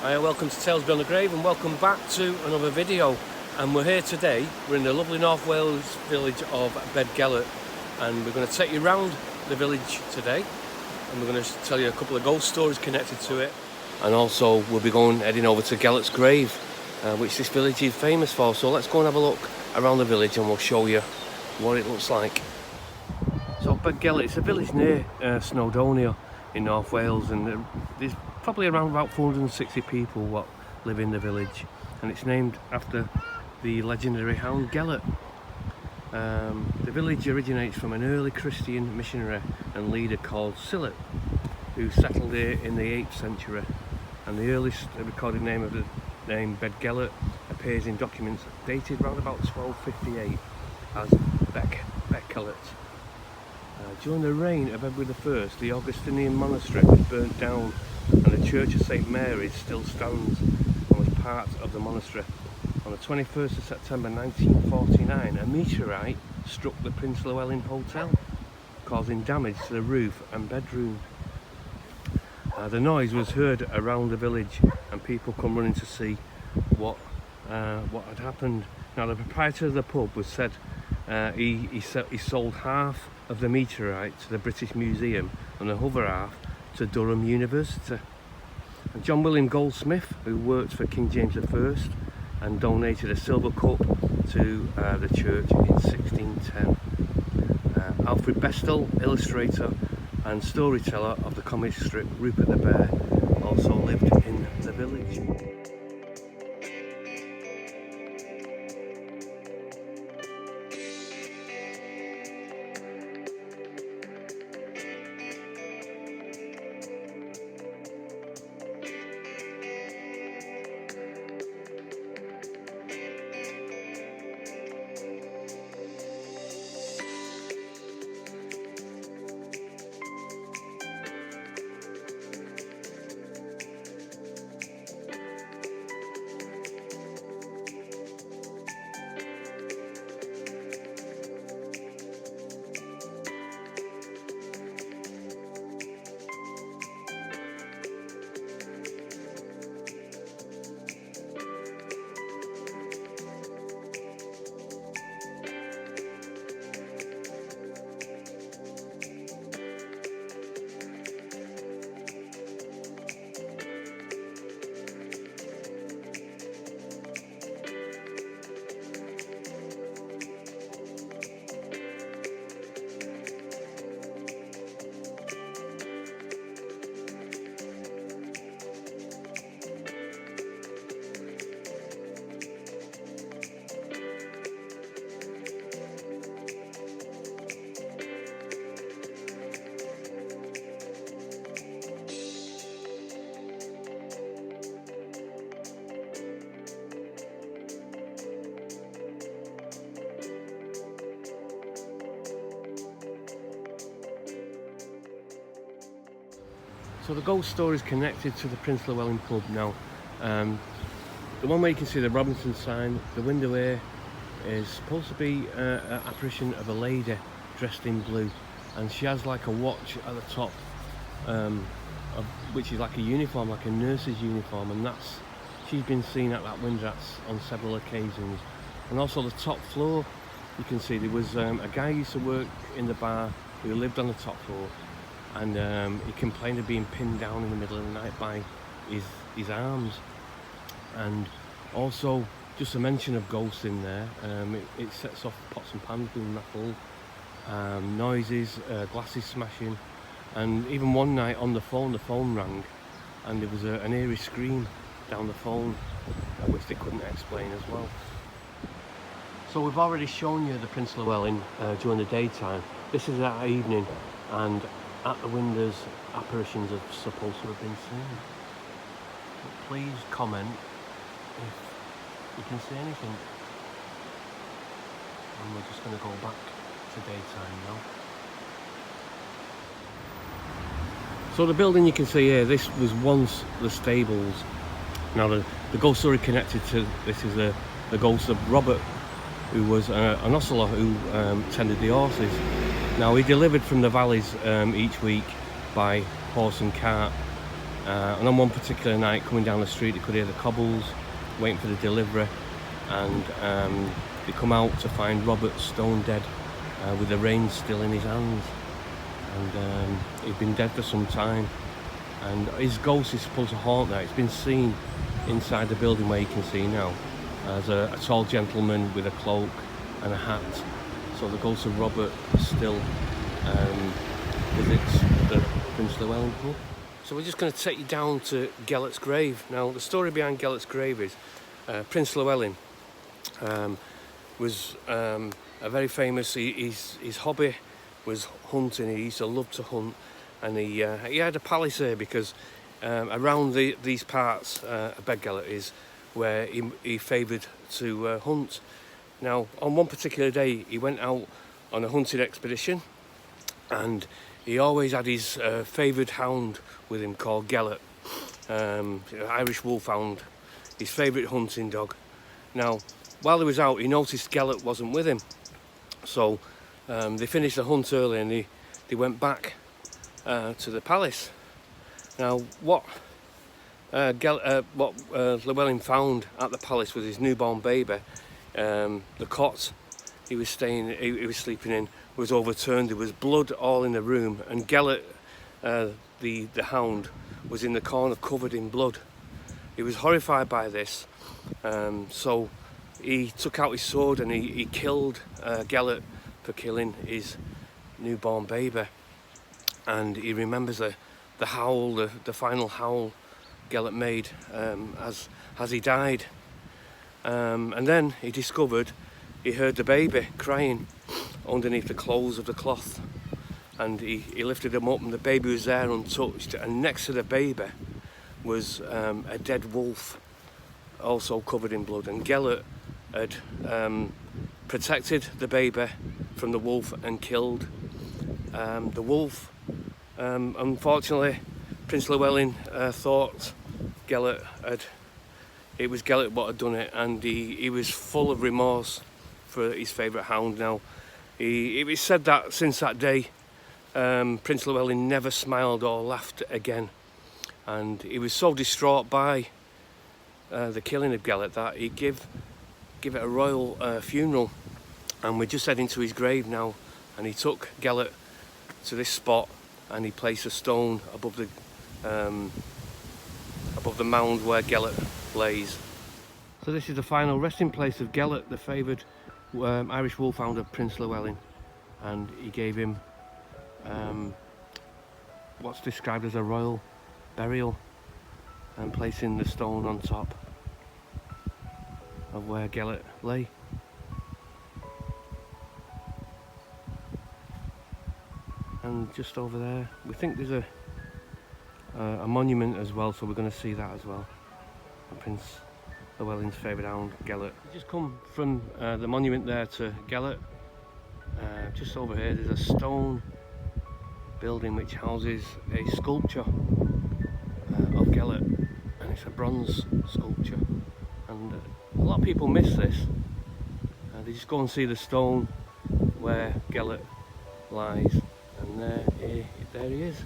Hi, welcome to Tales Beyond the Grave and welcome back to another video. And we're here today, we're in the lovely North Wales village of Beddgelert, and we're going to take you around the village today and we're going to tell you a couple of ghost stories connected to it, and also we'll be heading over to Gelert's grave, which this village is famous for. So let's go and have a look around the village and we'll show you what it looks like. So Beddgelert, it's a village near Snowdonia in North Wales, and there's probably around about 460 people what live in the village, and it's named after the legendary hound Gelert. The village originates from an early Christian missionary and leader called Gelert, who settled here in the 8th century, and the earliest recorded name of the name Beddgelert appears in documents dated around about 1258 as Beddgelert. During the reign of Edward I, the Augustinian monastery was burnt down, and the Church of St Mary's still stands and was part of the monastery. On the 21st of September 1949, a meteorite struck the Prince Llewellyn Hotel, causing damage to the roof and bedroom. The noise was heard around the village, and people come running to see what had happened. Now, the proprietor of the pub was said he sold half of the meteorite to the British Museum and the other half to Durham University. And John William Goldsmith, who worked for King James I and donated a silver cup to the church in 1610. Alfred Bestel, illustrator and storyteller of the comic strip Rupert the Bear, also lived in the village. So the ghost story is connected to the Prince Llewellyn pub now. The one where you can see the Robinson sign, the window here is supposed to be an apparition of a lady dressed in blue, and she has like a watch at the top, which is like a uniform, like a nurse's uniform, and she's been seen at that window on several occasions. And also the top floor, you can see there was a guy who used to work in the bar who lived on the top floor, and he complained of being pinned down in the middle of the night by his arms. And also, just a mention of ghosts in there, it sets off pots and pans being rattled, noises, glasses smashing, and even one night on the phone rang, and there was an eerie scream down the phone, which they couldn't explain as well. So we've already shown you the Prince Llewellyn during the daytime. This is that evening, and at the windows, apparitions are supposed to have been seen. But please comment if you can see anything. And we're just going to go back to daytime now. So the building you can see here, this was once the stables. Now the ghost story connected to this is the ghost of Robert, who was an ostler who tended the horses. Now he delivered from the valleys each week by horse and cart, And on one particular night, coming down the street, they could hear the cobbles waiting for the delivery, and they come out to find Robert stone dead, with the reins still in his hands, and he'd been dead for some time. And his ghost is supposed to haunt there. It's been seen inside the building where you can see now as a tall gentleman with a cloak and a hat. So the ghost of Robert still visits the Prince Llewellyn pub. So we're just going to take you down to Gelert's grave. Now the story behind Gelert's grave is Prince Llewellyn was a very famous, his hobby was hunting. He used to love to hunt, and he had a palace here because around these parts of Beddgelert is where he favoured to hunt. Now on one particular day he went out on a hunting expedition, and he always had his favoured hound with him called Gelert, Irish wolfhound, his favourite hunting dog. Now while he was out, he noticed Gelert wasn't with him, so they finished the hunt early and they went back to the palace. Now what Llewellyn found at the palace was his newborn baby. The cot he was sleeping in was overturned. There was blood all in the room, and Gelert, the hound, was in the corner covered in blood. He was horrified by this, so he took out his sword and he killed Gelert for killing his newborn baby. And he remembers the howl, the final howl Gelert made as he died. And then he discovered he heard the baby crying underneath the clothes of the cloth, and he lifted him up, and the baby was there untouched, and next to the baby was a dead wolf, also covered in blood. And Gelert had protected the baby from the wolf and killed the wolf. Unfortunately, Prince Llewellyn thought it was Gelert what had done it, and he was full of remorse for his favourite hound. Now it was said that since that day Prince Llewellyn never smiled or laughed again, and he was so distraught by the killing of Gelert that he give it a royal funeral. And we're just heading to his grave now, and he took Gelert to this spot and he placed a stone above the mound where Gelert lays. So this is the final resting place of Gelert, the favoured Irish wolfhound of Prince Llewellyn, and he gave him what's described as a royal burial, and placing the stone on top of where Gelert lay. And just over there, we think there's a monument as well, so we're going to see that as well. Prince Llewellyn's favourite hound, Gelert. We just come from the monument there to Gelert. Just over here there's a stone building which houses a sculpture of Gelert, and it's a bronze sculpture, and a lot of people miss this. They just go and see the stone where Gelert lies, and there he is,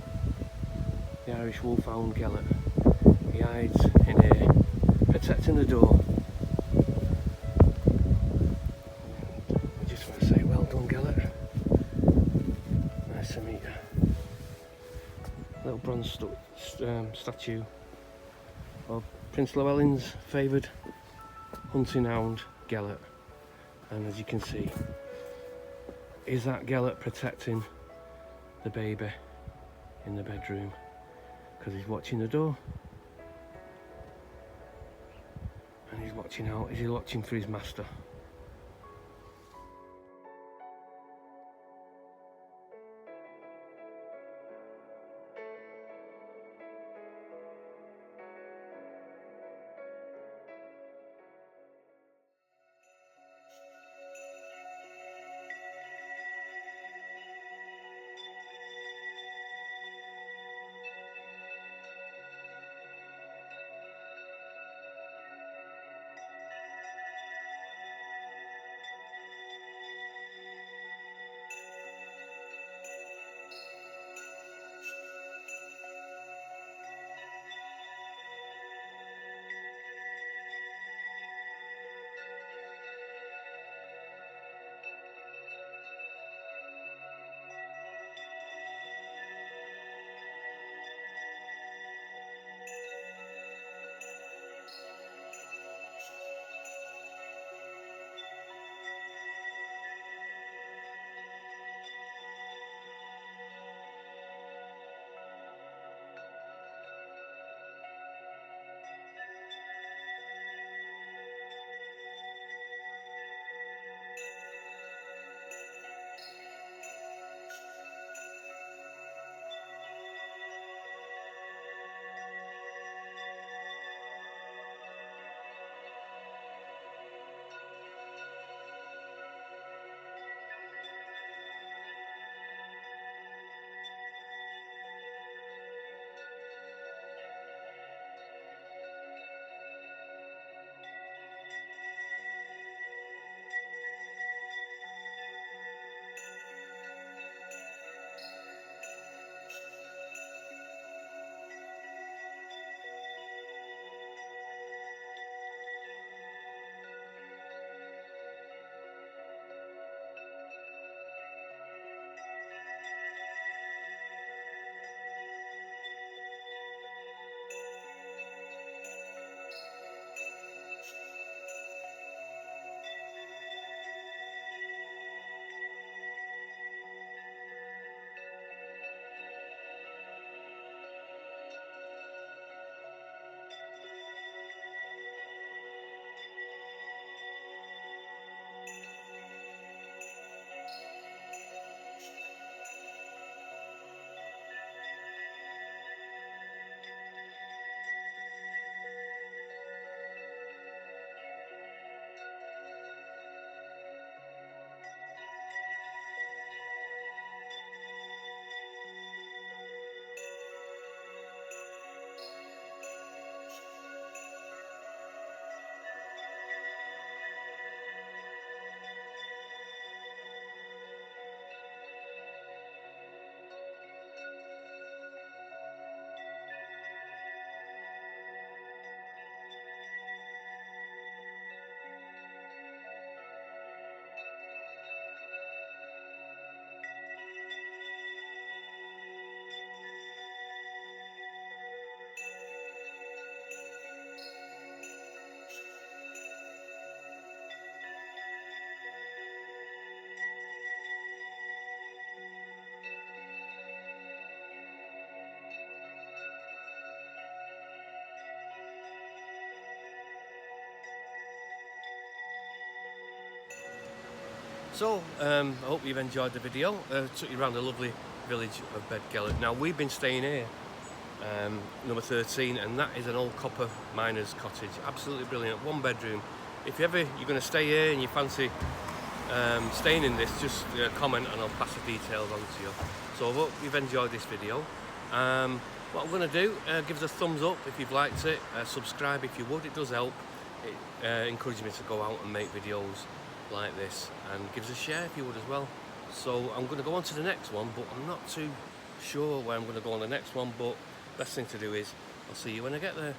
the Irish wolfhound Gelert. He hides in here, protecting the door. I just want to say well done, Gelert. Nice to meet you. Little bronze statue of Prince Llewellyn's favoured hunting hound, Gelert. And as you can see, is that Gelert protecting the baby in the bedroom, because he's watching the door, and he's watching out. Is he watching for his master? So I hope you've enjoyed the video. Took you around the lovely village of Beddgelert. Now we've been staying here, number 13, and that is an old copper miner's cottage. Absolutely brilliant, 1 bedroom. If you're going to stay here and you fancy staying in this, just comment and I'll pass the details on to you. So I hope you've enjoyed this video. What I'm going to do, give us a thumbs up if you've liked it, subscribe if you would, it does help. It encourages me to go out and make videos like this, and give us a share if you would as well. So I'm going to go on to the next one, but I'm not too sure where I'm going to go on the next one, but best thing to do is I'll see you when I get there.